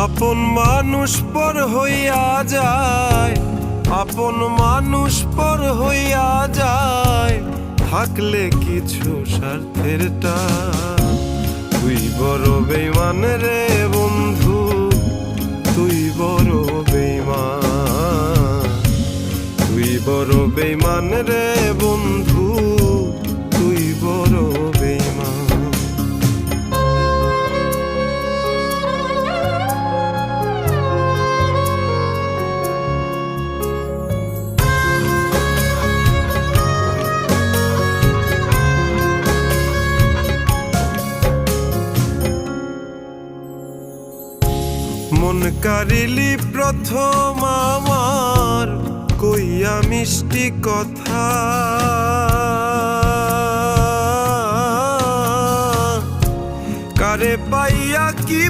আপন মানুষ পর হইয়া যায়, আপন মানুষ পর হইয়া যায়, থাকলে কিছু স্বার্থের টান। তুই বড় বেঈমান রে বন্ধু, তুই বড় বেঈমান, তুই বড় বেঈমান রে বন্ধু, তুই বড় বেঈমান। মন কারিলি প্রথম আমার কইয়া মিষ্টি কথা, কারে পাইয়া কি